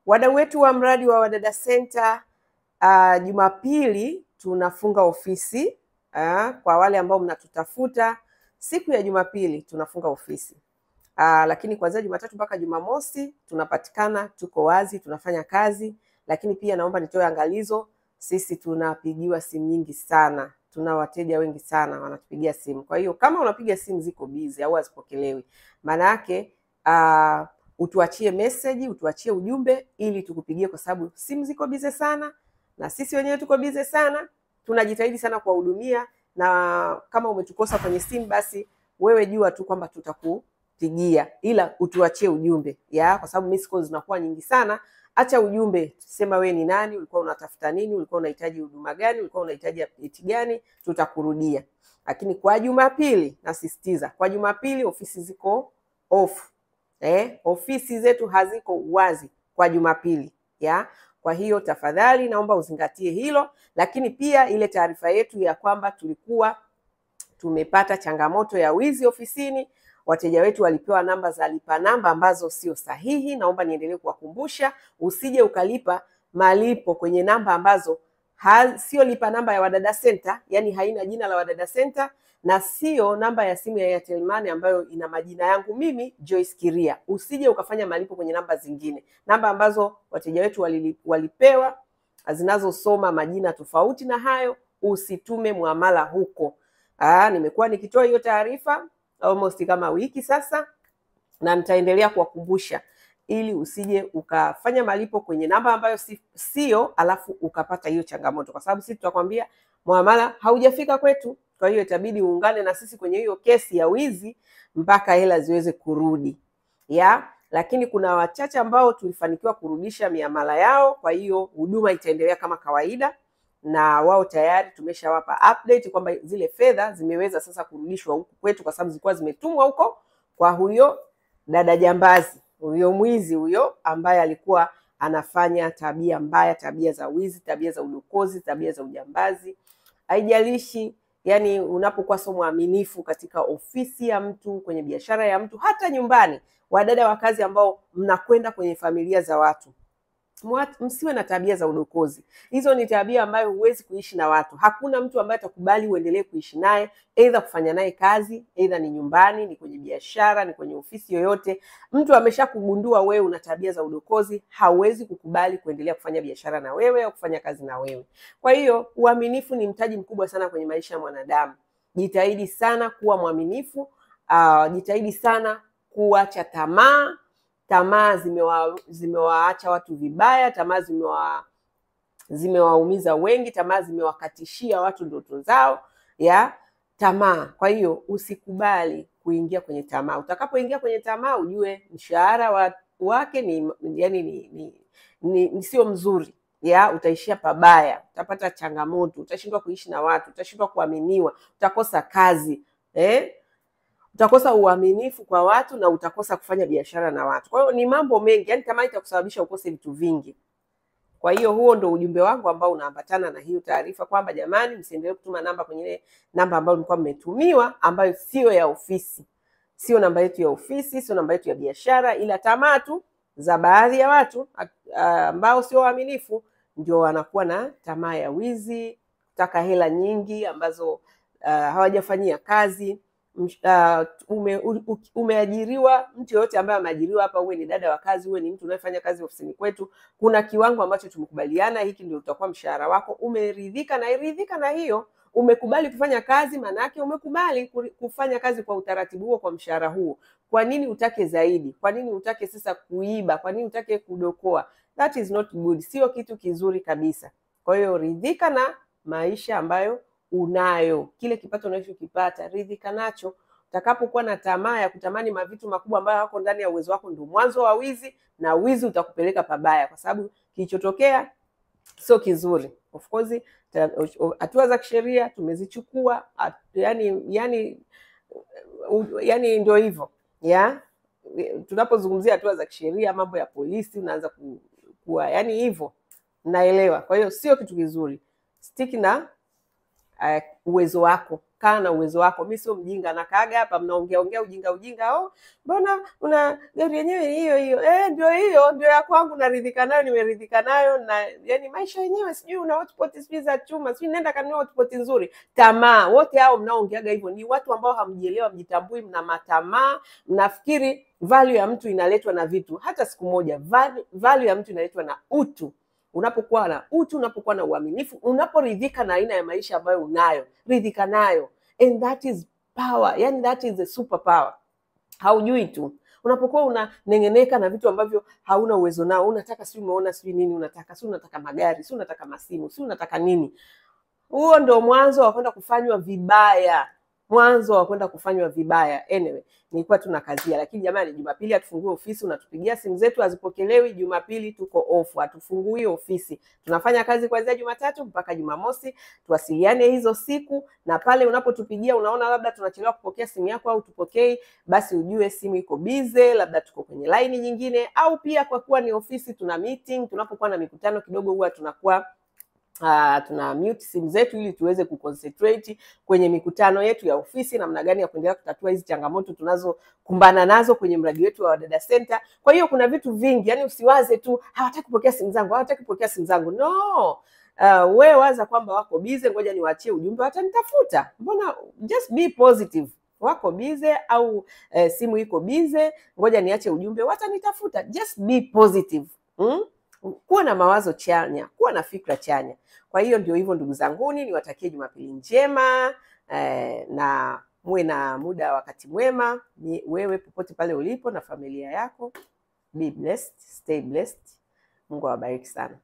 Wadau wetu wa mradi wa Wadada Center, Jumapili tunafunga ofisi. Kwa wale ambao mnatutafuta, siku ya Jumapili tunafunga ofisi. Lakini kuanzia Jumatatu mpaka Jumamosi tunapatikana, tuko wazi, tunafanya kazi. Lakini pia naomba nitoe angalizo, sisi tunapigiwa simu nyingi sana. Tuna wateja wengi sana wanatupigia simu. Kwa hiyo kama unapiga simu ziko busy au hazipokelewi, maana yake utuachie message, utuachie ujumbe ili tukupigie, kwa sababu simu ziko busy sana na sisi wenyewe tuko busy sana. Tunajitahidi sana kuwahudumia, na kama umetukosa kwenye simu, basi wewe jua tu kwamba tutakupigia, ila utuachie ujumbe kwa sababu miss calls zinakuwa nyingi sana. Acha ujumbe, sema wewe ni nani, ulikuwa unatafuta nini, ulikuwa unahitaji huduma gani, ulikuwa unahitaji update gani, tutakurudia. Lakini kwa Jumapili, nasisitiza, kwa Jumapili ofisi ziko off. Ofisi zetu haziko wazi kwa Jumapili. Kwa hiyo tafadhali naomba uzingatie hilo. Lakini pia ile taarifa yetu ya kwamba tulikuwa tumepata changamoto ya wizi ofisini, wateja wetu walipewa namba za lipa namba ambazo sio sahihi. Naomba niendelee kuwakumbusha, usije ukalipa malipo kwenye namba ambazo sio lipa namba ya Wadada Center, yani haina jina la Wadada Center, na sio namba ya simu ya Airtel Money ambayo ina majina yangu mimi Joyce Kiria. Usije ukafanya malipo kwenye namba zingine, namba ambazo wateja wetu walipewa zinazosoma majina tofauti na hayo, usitume muamala huko. Nimekuwa nikitoa hiyo taarifa almost kama wiki sasa, na nitaendelea kuwakumbusha ili usije ukafanya malipo kwenye namba ambayo sio, alafu ukapata hiyo changamoto, kwa sababu sisi tutakwambia muamala haujafika kwetu. Kwa hiyo itabidi uungane na sisi kwenye hiyo kesi ya wizi mpaka hela ziweze kurudi. Lakini kuna wachache ambao tulifanikiwa kurudisha miamala yao, kwa hiyo huduma itaendelea kama kawaida, na wao tayari tumeshawapa update kwamba zile fedha zimeweza sasa kurudishwa huku kwetu, kwa sababu zilikuwa zimetumwa huko kwa huyo dada jambazi, huyo mwizi huyo ambaye alikuwa anafanya tabia mbaya, tabia za wizi, tabia za udokozi, tabia za ujambazi. Haijalishi, yani unapokuwa so mwaminifu katika ofisi ya mtu, kwenye biashara ya mtu, hata nyumbani, wadada wa kazi ambao mnakwenda kwenye familia za watu, msiwe na tabia za udokozi. Hizo ni tabia ambayo huwezi kuishi na watu. Hakuna mtu ambaye atakubali uendelee kuishi naye, aidha kufanya naye kazi, aidha ni nyumbani, ni kwenye biashara, ni kwenye ofisi yoyote. Mtu ameshakugundua wewe una tabia za udokozi, hawezi kukubali kuendelea kufanya biashara na wewe au kufanya kazi na wewe. Kwa hiyo uaminifu ni mtaji mkubwa sana kwenye maisha ya mwanadamu. Jitahidi sana kuwa mwaminifu, jitahidi sana kuacha tamaa. Tamaa zimewaacha watu vibaya, tamaa zimewaumiza wengi, tamaa zimewakatishia watu ndoto zao tamaa. Kwa hiyo usikubali kuingia kwenye tamaa. Utakapoingia kwenye tamaa, ujue mshahara wake ni sio mzuri. Utaishia pabaya, utapata changamoto, utashindwa kuishi na watu, utashindwa kuaminiwa, utakosa kazi, utakosa uaminifu kwa watu, na utakosa kufanya biashara na watu. Kwa hiyo ni mambo mengi, yani tamaa itakusababisha ukose vitu vingi. Kwa hiyo huo ndo ujumbe wangu ambao unaambatana na hiyo taarifa, kwamba jamani, msiendelee kutuma namba kwenye namba ambayo mlikuwa mmetumiwa, ambayo sio ya ofisi. Sio namba yetu ya ofisi, sio namba yetu ya biashara, ila tamaa tu za baadhi ya watu ambao sio waaminifu ndio wanakuwa na tamaa ya wizi, kutaka hela nyingi ambazo hawajafanyia kazi. Umeajiriwa, mtu yote ambaye ameajiriwa hapa, uwe ni dada wa kazi, uwe ni mtu unayefanya kazi ofisini kwetu, kuna kiwango ambacho tumekubaliana, hiki ndio utakuwa mshahara wako. Umeridhika na hiyo, umekubali kufanya kazi, maana yake umekubali kufanya kazi kwa utaratibu huo, kwa mshahara huo. Kwa nini utake zaidi? Kwa nini utake sasa kuiba? Kwa nini utake kudokoa? That is not good. Sio kitu kizuri kabisa. Kwa hiyo ridhika na maisha ambayo unayo, kile kipato unachokipata, ridhika nacho. Utakapokuwa na tamaa ya kutamani mavitu makubwa ambayo hako ndani ya uwezo wako, ndio mwanzo wa wizi, na wizi utakupeleka pabaya, kwa sababu kilichotokea sio kizuri. Of course hatua za kisheria tumezichukua, yani ndio hivyo. Tunapozungumzia hatua za kisheria, mambo ya polisi, unaanza kuwa yani hivyo, naelewa. Kwa hiyo sio kitu kizuri. Stick na uwezo wako. kutokana na uwezo wako. Mimi sio mjinga, nakaaga hapa mnaongea ujinga, oh mbona una gari yenyewe hiyo ndio hiyo ndio ya kwangu, naridhika nayo, nimeridhika nayo, na yani maisha yenyewe sijui una hotpot sijui za chuma, sijui nenda kanunua hotpot nzuri. Tamaa. Wote hao mnaoongeaga hivyo ni watu ambao hamjielewa, mjitambui, mna matamaa, mnafikiri value ya mtu inaletwa na vitu. Hata siku moja value ya mtu inaletwa na utu. Unapokuwa na utu, unapokuwa na uaminifu, unaporidhika na aina ya maisha ambayo unayo, ridhika nayo, and that is power. Yani that is a super power. Haujui tu. Unapokuwa unanengeneka na vitu ambavyo hauna uwezo nao, unataka si umeona si nini, unataka magari, si unataka masimu, si unataka nini. Huo ndio mwanzo wa kwenda kufanywa vibaya. Anyway, nilikuwa tunakazia, lakini jamani, Jumapili hatufungue ofisi, unatupigia simu zetu hazipokelewi. Jumapili tuko off, hatufungui ofisi. Tunafanya kazi kuanzia Jumatatu mpaka Jumamosi. Tuwasiliane hizo siku, na pale unapotupigia unaona labda tunachelewa kupokea simu yako au tupokei, basi ujue simu iko busy, labda tuko kwenye line nyingine, au pia kwa kuwa ni ofisi tuna meeting, tunapokuwa na mikutano kidogo huwa tunakuwa tuna mute simu zetu ili tuweze kuconcentrate kwenye mikutano yetu ya ofisi, namna gani ya kuendelea kutatua hizi changamoto tunazokumbana nazo kwenye mradi wetu wa Wadada Center. Kwa hiyo kuna vitu vingi, yani usiwaze tu hawataki kupokea simu zangu, no. Wewe waza kwamba wako busy, ngoja niwaachie ujumbe watanitafuta. Mbona, just be positive. Wako busy au simu iko busy, ngoja niache ujumbe watanitafuta. Just be positive. Kuwa na mawazo chanya, kuwa na fikra chanya. Kwa hiyo ndio hivyo ndugu zanguni, niwatakie Jumapili njema na muwe na muda wakati mwema. Ni wewe popote pale ulipo na familia yako. Be blessed, stay blessed. Mungu awabariki sana.